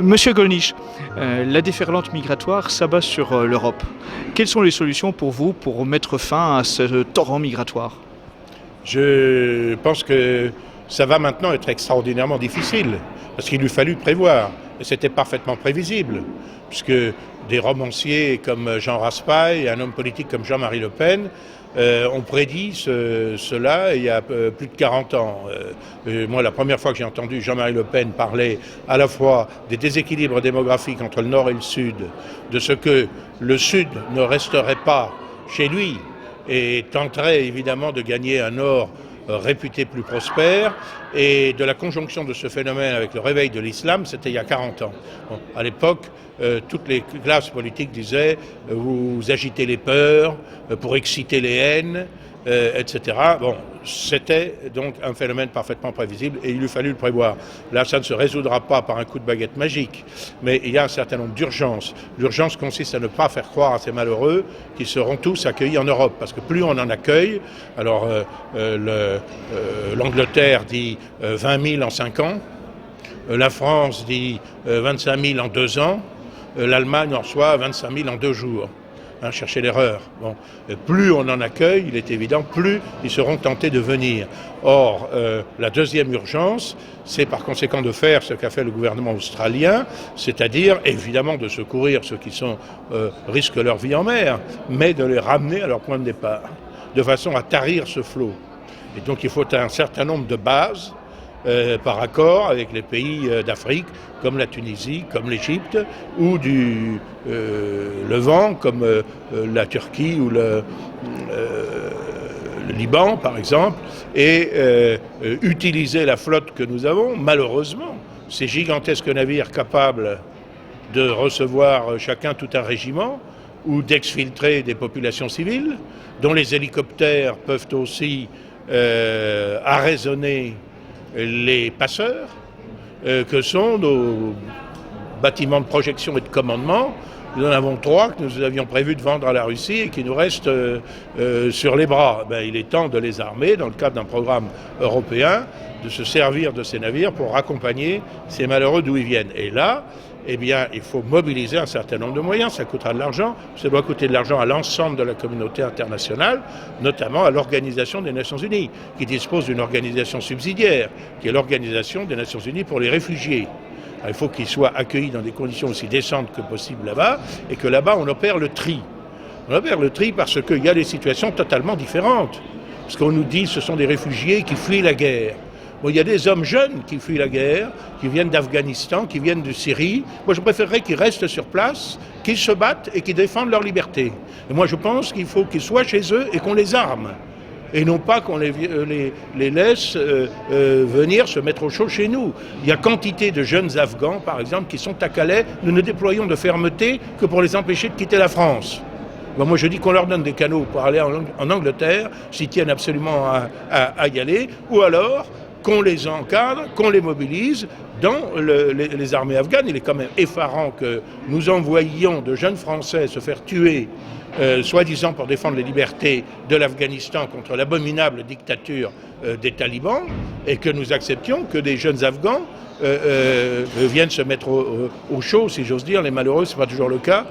Monsieur Gollnisch, la déferlante migratoire s'abat sur l'Europe. Quelles sont les solutions pour vous pour mettre fin à ce torrent migratoire? Je pense que ça va maintenant être extraordinairement difficile, parce qu'il lui fallut prévoir, et c'était parfaitement prévisible, puisque des romanciers comme Jean Raspail et un homme politique comme Jean-Marie Le Pen ont prédit cela il y a plus de 40 ans. Moi, la première fois que j'ai entendu Jean-Marie Le Pen parler à la fois des déséquilibres démographiques entre le Nord et le Sud, de ce que le Sud ne resterait pas chez lui et tenterait évidemment de gagner un Nord réputé plus prospère, et de la conjonction de ce phénomène avec le réveil de l'islam, c'était il y a 40 ans. Bon, à l'époque, toutes les classes politiques disaient vous agitez les peurs pour exciter les haines, etc. Bon, c'était donc un phénomène parfaitement prévisible et il lui fallut le prévoir. Là, ça ne se résoudra pas par un coup de baguette magique, mais il y a un certain nombre d'urgences. L'urgence consiste à ne pas faire croire à ces malheureux qu'ils seront tous accueillis en Europe, parce que plus on en accueille, alors l'Angleterre dit 20 000 en 5 ans, la France dit 25 000 en 2 ans, l'Allemagne en reçoit 25 000 en 2 jours. Chercher l'erreur. Bon. Plus on en accueille, il est évident, plus ils seront tentés de venir. Or, la deuxième urgence, c'est par conséquent de faire ce qu'a fait le gouvernement australien, c'est-à-dire évidemment de secourir ceux qui risquent leur vie en mer, mais de les ramener à leur point de départ, de façon à tarir ce flot. Et donc il faut un certain nombre de bases par accord avec les pays d'Afrique, comme la Tunisie, comme l'Égypte, ou du Levant, comme la Turquie ou le Liban, par exemple, et utiliser la flotte que nous avons, malheureusement, ces gigantesques navires capables de recevoir chacun tout un régiment, ou d'exfiltrer des populations civiles, dont les hélicoptères peuvent aussi arraisonner les passeurs, que sont nos bâtiments de projection et de commandement. Nous en avons 3 que nous avions prévu de vendre à la Russie et qui nous restent sur les bras. Il est temps de les armer dans le cadre d'un programme européen, de se servir de ces navires pour accompagner ces malheureux d'où ils viennent. Et là, eh bien, il faut mobiliser un certain nombre de moyens, ça coûtera de l'argent, ça doit coûter de l'argent à l'ensemble de la communauté internationale, notamment à l'Organisation des Nations Unies, qui dispose d'une organisation subsidiaire, qui est l'Organisation des Nations Unies pour les réfugiés. Alors, il faut qu'ils soient accueillis dans des conditions aussi décentes que possible là-bas, et que là-bas on opère le tri. On opère le tri parce qu'il y a des situations totalement différentes. Parce qu'on nous dit que ce sont des réfugiés qui fuient la guerre. Bon, il y a des hommes jeunes qui fuient la guerre, qui viennent d'Afghanistan, qui viennent de Syrie. Moi, je préférerais qu'ils restent sur place, qu'ils se battent et qu'ils défendent leur liberté. Et moi, je pense qu'il faut qu'ils soient chez eux et qu'on les arme. Et non pas qu'on les laisse venir se mettre au chaud chez nous. Il y a quantité de jeunes Afghans, par exemple, qui sont à Calais. Nous ne déployons de fermeté que pour les empêcher de quitter la France. Bon, moi, je dis qu'on leur donne des canaux pour aller en Angleterre, s'ils tiennent absolument à y aller, ou alors qu'on les encadre, qu'on les mobilise dans les armées afghanes. Il est quand même effarant que nous envoyions de jeunes Français se faire tuer, soi-disant pour défendre les libertés de l'Afghanistan contre l'abominable dictature des talibans, et que nous acceptions que des jeunes Afghans viennent se mettre au chaud, si j'ose dire. Les malheureux, ce n'est pas toujours le cas.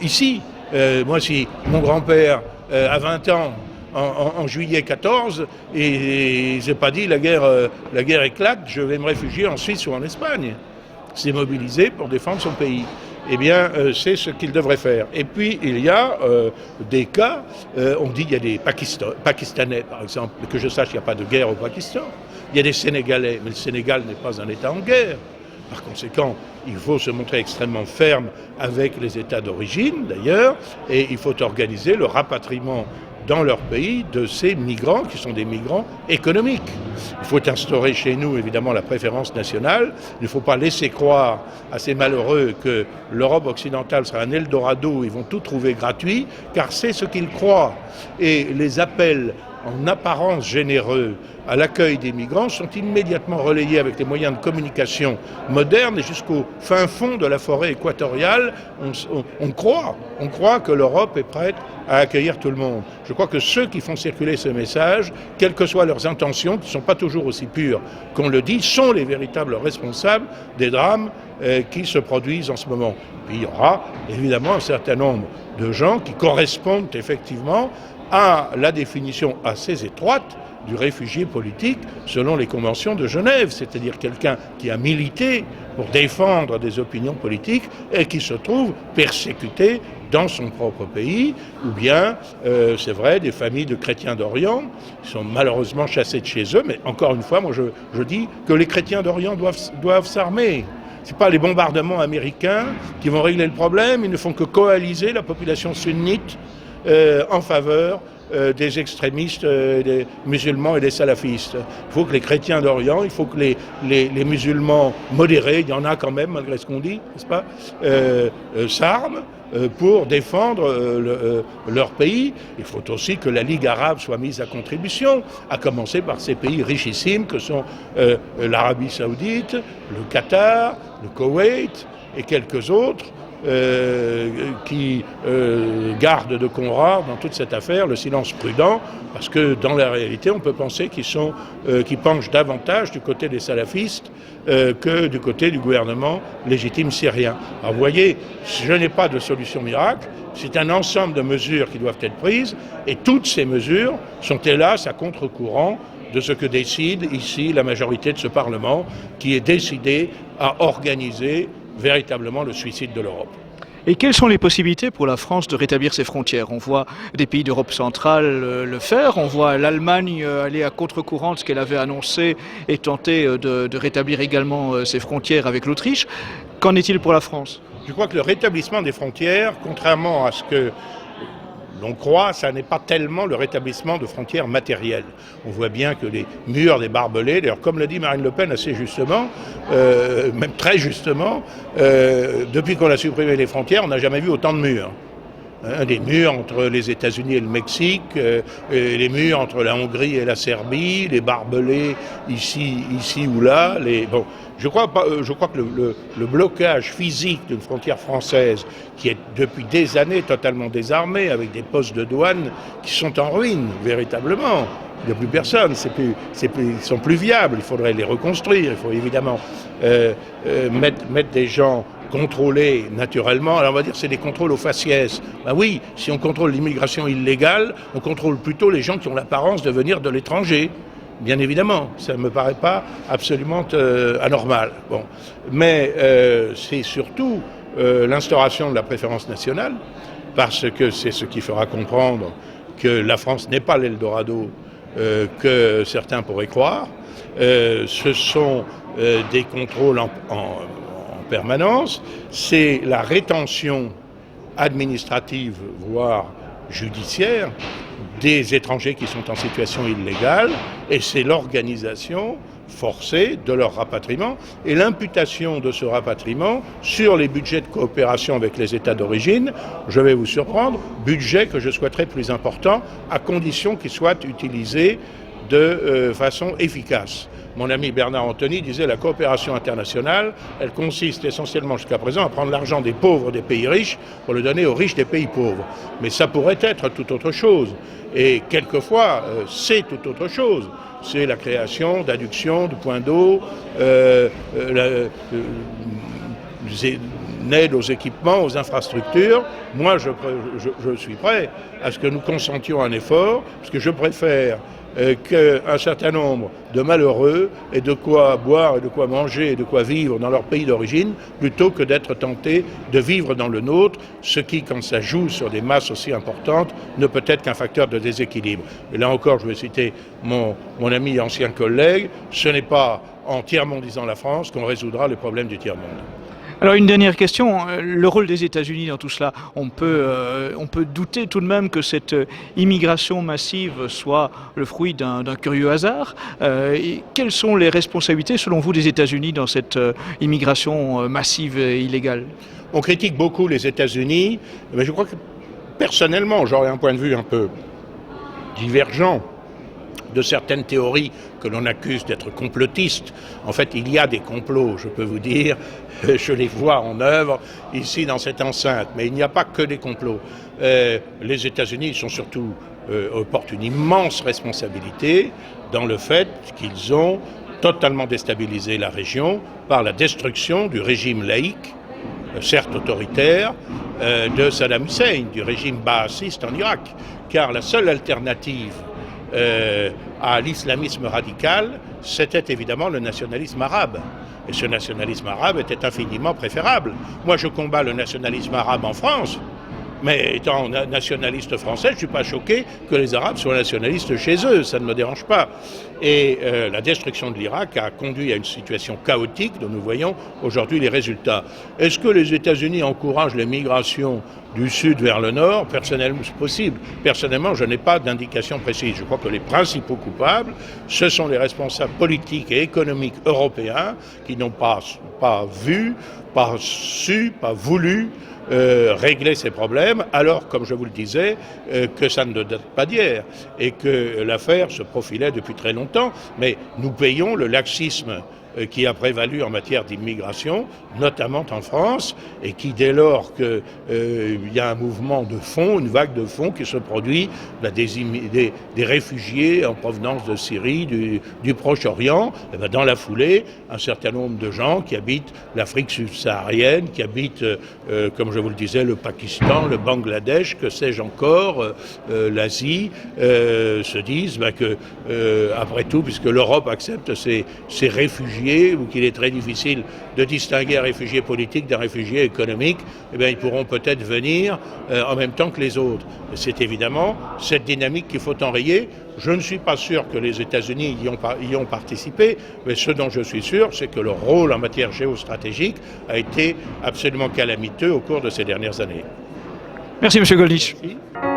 Ici, moi, si mon grand-père a 20 ans, en juillet 14, et j'ai pas dit la guerre éclate, je vais me réfugier en Suisse ou en Espagne. C'est mobilisé pour défendre son pays. Eh bien, c'est ce qu'il devrait faire. Et puis, il y a des cas, on dit qu'il y a des Pakistanais, par exemple, mais que je sache, il n'y a pas de guerre au Pakistan. Il y a des Sénégalais, mais le Sénégal n'est pas un État en guerre. Par conséquent, il faut se montrer extrêmement ferme avec les États d'origine, d'ailleurs, et il faut organiser le rapatriement dans leur pays de ces migrants qui sont des migrants économiques. Il faut instaurer chez nous évidemment la préférence nationale. Il ne faut pas laisser croire à ces malheureux que l'Europe occidentale sera un Eldorado où ils vont tout trouver gratuit, car c'est ce qu'ils croient. Et les appels en apparence généreux à l'accueil des migrants sont immédiatement relayés avec les moyens de communication modernes, et jusqu'au fin fond de la forêt équatoriale, on croit que l'Europe est prête à accueillir tout le monde. Je crois que ceux qui font circuler ce message, quelles que soient leurs intentions, qui ne sont pas toujours aussi pures qu'on le dit, sont les véritables responsables des drames qui se produisent en ce moment. Puis il y aura évidemment un certain nombre de gens qui correspondent effectivement à la définition assez étroite du réfugié politique selon les conventions de Genève, c'est-à-dire quelqu'un qui a milité pour défendre des opinions politiques et qui se trouve persécuté dans son propre pays, ou bien, c'est vrai, des familles de chrétiens d'Orient qui sont malheureusement chassés de chez eux, mais encore une fois, moi je dis que les chrétiens d'Orient doivent s'armer. Ce n'est pas les bombardements américains qui vont régler le problème, ils ne font que coaliser la population sunnite en faveur des extrémistes, des musulmans et des salafistes. Il faut que les chrétiens d'Orient, il faut que les musulmans modérés, il y en a quand même malgré ce qu'on dit, n'est-ce pas, s'arment pour défendre leur pays. Il faut aussi que la Ligue arabe soit mise à contribution, à commencer par ces pays richissimes que sont l'Arabie saoudite, le Qatar, le Koweït et quelques autres, qui gardent de Conrad dans toute cette affaire le silence prudent, parce que dans la réalité on peut penser qu'ils penchent davantage du côté des salafistes que du côté du gouvernement légitime syrien. Alors vous voyez, je n'ai pas de solution miracle, c'est un ensemble de mesures qui doivent être prises, et toutes ces mesures sont hélas à contre-courant de ce que décide ici la majorité de ce Parlement, qui est décidé à organiser véritablement le suicide de l'Europe. Et quelles sont les possibilités pour la France de rétablir ses frontières? On voit des pays d'Europe centrale le faire, on voit l'Allemagne aller à contre-courant de ce qu'elle avait annoncé et tenter de rétablir également ses frontières avec l'Autriche. Qu'en est-il pour la France? Je crois que le rétablissement des frontières, contrairement à ce que l'on croit, ça n'est pas tellement le rétablissement de frontières matérielles. On voit bien que les murs des barbelés, d'ailleurs comme l'a dit Marine Le Pen assez justement, même très justement, depuis qu'on a supprimé les frontières, on n'a jamais vu autant de murs. Des murs entre les États-Unis et le Mexique, les murs entre la Hongrie et la Serbie, les barbelés ici ou là. Bon, je crois que le blocage physique d'une frontière française qui est depuis des années totalement désarmée, avec des postes de douane qui sont en ruine, véritablement. Il n'y a plus personne, ils sont plus viables, il faudrait les reconstruire, il faut évidemment mettre des gens contrôlés naturellement. Alors on va dire que c'est des contrôles au faciès. Ben oui, si on contrôle l'immigration illégale, on contrôle plutôt les gens qui ont l'apparence de venir de l'étranger. Bien évidemment, ça ne me paraît pas absolument anormal. Bon. Mais c'est surtout l'instauration de la préférence nationale, parce que c'est ce qui fera comprendre que la France n'est pas l'Eldorado que certains pourraient croire. Ce sont des contrôles en permanence, c'est la rétention administrative, voire judiciaire, des étrangers qui sont en situation illégale, et c'est l'organisation forcée de leur rapatriement et l'imputation de ce rapatriement sur les budgets de coopération avec les États d'origine. Je vais vous surprendre, budget que je souhaiterais plus important, à condition qu'il soit utilisé de façon efficace. Mon ami Bernard Anthony disait la coopération internationale, elle consiste essentiellement jusqu'à présent à prendre l'argent des pauvres des pays riches pour le donner aux riches des pays pauvres. Mais ça pourrait être tout autre chose. Et quelquefois, c'est tout autre chose. C'est la création d'adductions, de points d'eau, une aide aux équipements, aux infrastructures. Moi, je suis prêt à ce que nous consentions un effort, parce que je préfère qu'un certain nombre de malheureux aient de quoi boire et de quoi manger et de quoi vivre dans leur pays d'origine, plutôt que d'être tentés de vivre dans le nôtre, ce qui, quand ça joue sur des masses aussi importantes, ne peut être qu'un facteur de déséquilibre. Et là encore, je vais citer mon ami et ancien collègue, ce n'est pas en tiers-mondisant la France qu'on résoudra les problèmes du tiers-monde. Alors une dernière question, le rôle des États-Unis dans tout cela, on peut douter tout de même que cette immigration massive soit le fruit d'un curieux hasard. Et quelles sont les responsabilités selon vous des États-Unis dans cette immigration massive et illégale? On critique beaucoup les États-Unis, mais je crois que personnellement j'aurais un point de vue un peu divergent de certaines théories que l'on accuse d'être complotistes. En fait, il y a des complots, je peux vous dire, je les vois en œuvre ici dans cette enceinte, mais il n'y a pas que des complots. Les États-Unis sont surtout portent une immense responsabilité dans le fait qu'ils ont totalement déstabilisé la région par la destruction du régime laïque, certes autoritaire, de Saddam Hussein, du régime baathiste en Irak. Car la seule alternative à l'islamisme radical, c'était évidemment le nationalisme arabe. Et ce nationalisme arabe était infiniment préférable. Moi, je combats le nationalisme arabe en France, mais étant nationaliste français, je ne suis pas choqué que les Arabes soient nationalistes chez eux, ça ne me dérange pas. Et la destruction de l'Irak a conduit à une situation chaotique dont nous voyons aujourd'hui les résultats. Est-ce que les États-Unis encouragent les migrations du sud vers le nord? Personnellement, c'est possible. Personnellement, je n'ai pas d'indication précise. Je crois que les principaux coupables, ce sont les responsables politiques et économiques européens qui n'ont pas vu, pas su, pas voulu régler ces problèmes, alors, comme je vous le disais, que ça ne date pas d'hier et que l'affaire se profilait depuis très longtemps. Mais nous payons le laxisme qui a prévalu en matière d'immigration, notamment en France, et qui, dès lors qu'il y a un mouvement de fond, une vague de fond qui se produit, des réfugiés en provenance de Syrie, du Proche-Orient, dans la foulée, un certain nombre de gens qui habitent l'Afrique subsaharienne, qui habitent, comme je vous le disais, le Pakistan, le Bangladesh, que sais-je encore, l'Asie, se disent que, après tout, puisque l'Europe accepte ces réfugiés, ou qu'il est très difficile de distinguer un réfugié politique d'un réfugié économique, eh bien, ils pourront peut-être venir en même temps que les autres. C'est évidemment cette dynamique qu'il faut enrayer. Je ne suis pas sûr que les États-Unis y ont participé, mais ce dont je suis sûr, c'est que leur rôle en matière géostratégique a été absolument calamiteux au cours de ces dernières années. Merci, M. Gollnisch. Merci.